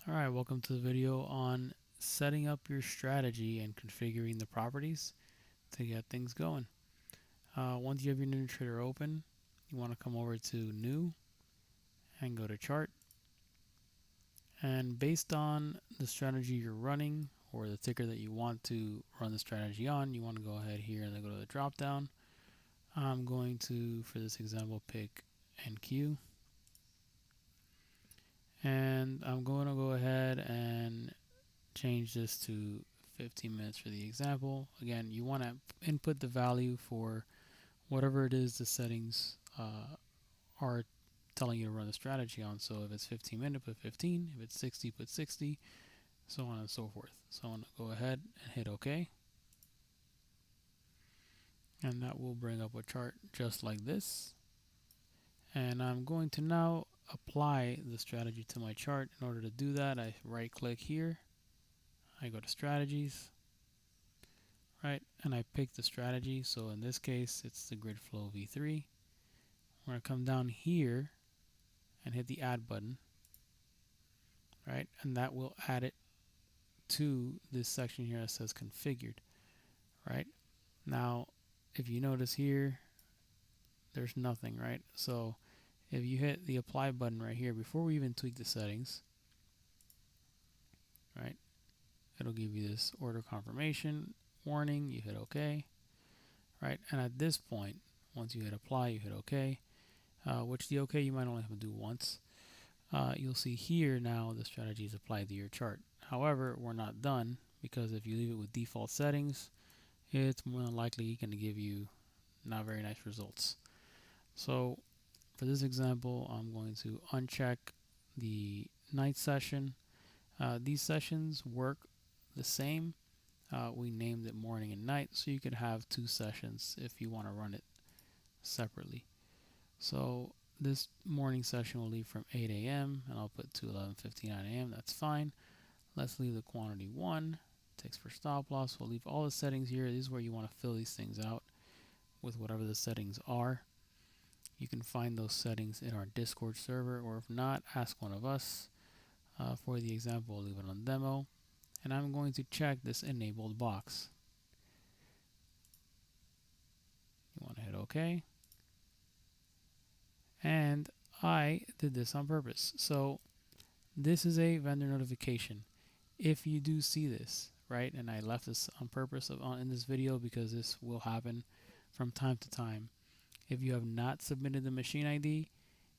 Alright, welcome to the video on setting up your strategy and configuring the properties to get things going. Once you have your NinjaTrader open, you want to come over to New and go to Chart. And based on the strategy you're running or the ticker that you want to run the strategy on, you want to go ahead here and then go to the drop down. I'm going to, for this example, pick NQ. And I'm going to go ahead and change this to 15 minutes for the example. Again, you want to input the value for whatever it is the settings are telling you to run the strategy on. So if it's 15 minutes, put 15. If it's 60, put 60, so on and so forth. So I'm going to go ahead and hit OK. And that will bring up a chart just like this. And I'm going to now apply the strategy to my chart. In order to do that, I right click here. I go to strategies. Right, and I pick the strategy. So in this case, it's the grid flow V3. We're going to come down here and hit the add button, right, and that will add it to this section here that says configured. Right, now if you notice here, there's nothing, right? So if you hit the apply button right here before we even tweak the settings, right, it'll give you this order confirmation warning. You hit OK, right, and at this point, once you hit apply, you hit OK, which the OK you might only have to do once. You'll see here now the strategy is applied to your chart. However, we're not done, because if you leave it with default settings, it's more than likely going to give you not very nice results. So for this example, I'm going to uncheck the night session. These sessions work the same. We named it morning and night, so you could have two sessions if you want to run it separately. So this morning session will leave from 8 a.m. and I'll put to 11:59 a.m. That's fine. Let's leave the quantity 1. Ticks for stop loss. We'll leave all the settings here. This is where you want to fill these things out with whatever the settings are. You can find those settings in our Discord server, or if not, ask one of us. For the example, we'll leave it on demo. And I'm going to check this enabled box. You want to hit OK. And I did this on purpose. So this is a vendor notification. If you do see this, right, and I left this on purpose in this video because this will happen from time to time. If you have not submitted the machine ID,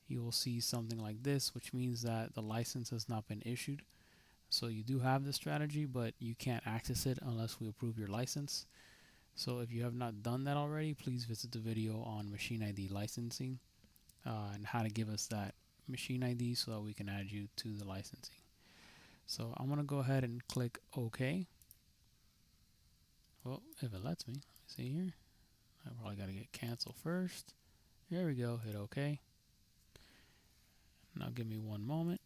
you will see something like this, which means that the license has not been issued. So you do have the strategy, but you can't access it unless we approve your license. So if you have not done that already, please visit the video on machine ID licensing and how to give us that machine ID so that we can add you to the licensing. So I'm going to go ahead and click OK. Well, if it lets me, let me see here. I probably got to get cancel first. There we go, hit OK. Now give me one moment.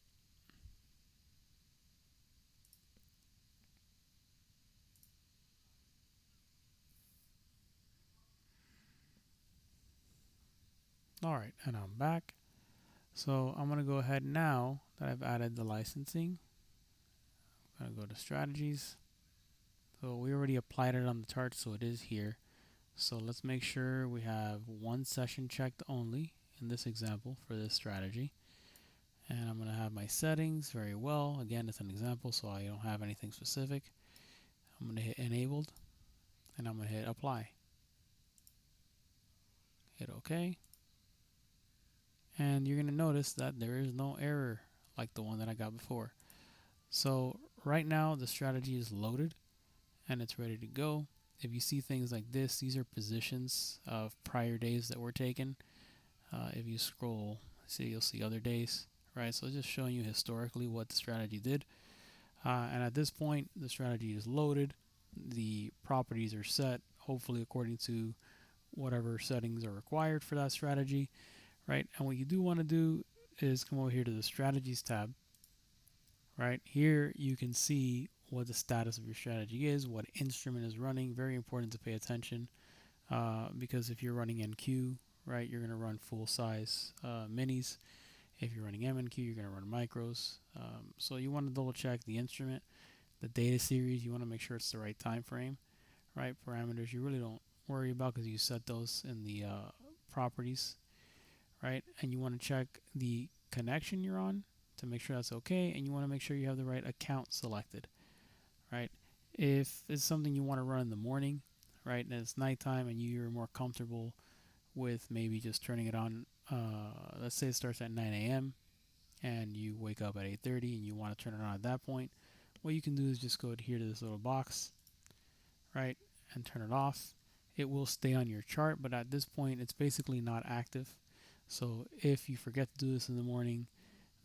Alright, and I'm back. So I'm going to go ahead now that I've added the licensing. I'm going to go to strategies. So we already applied it on the chart, so it is here. So let's make sure we have one session checked only in this example for this strategy. And I'm going to have my settings very well. Again, it's an example, so I don't have anything specific. I'm going to hit enabled, and I'm going to hit apply. Hit OK. And you're going to notice that there is no error like the one that I got before. So right now the strategy is loaded and it's ready to go. If you see things like this, these are positions of prior days that were taken. If you scroll, you'll see other days, right? So it's just showing you historically what the strategy did. And at this point, the strategy is loaded. The properties are set, hopefully according to whatever settings are required for that strategy, right? And what you do want to do is come over here to the strategies tab. Right here you can see what the status of your strategy is, what instrument is running. Very important to pay attention because if you're running NQ, right, you're going to run full size minis. If you're running MNQ, you're going to run micros. So you want to double check the instrument, the data series. You want to make sure it's the right time frame, right? Parameters you really don't worry about because you set those in the properties, right? And you want to check the connection you're on to make sure that's okay, and you want to make sure you have the right account selected, right? If it's something you want to run in the morning, right, and it's nighttime and you're more comfortable with maybe just turning it on, let's say it starts at 9 a.m. and you wake up at 8:30 and you want to turn it on at that point, what you can do is just go here to this little box, right, and turn it off. It will stay on your chart, but at this point, it's basically not active. So if you forget to do this in the morning,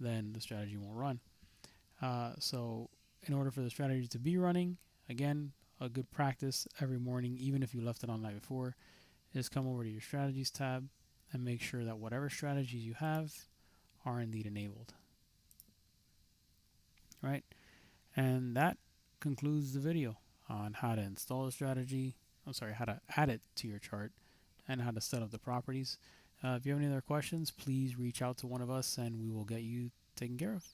then the strategy won't run. So in order for the strategy to be running, again, a good practice every morning, even if you left it on the night before, is come over to your strategies tab and make sure that whatever strategies you have are indeed enabled. Right? And that concludes the video on how to install a strategy. How to add it to your chart and how to set up the properties. If you have any other questions, please reach out to one of us and we will get you taken care of.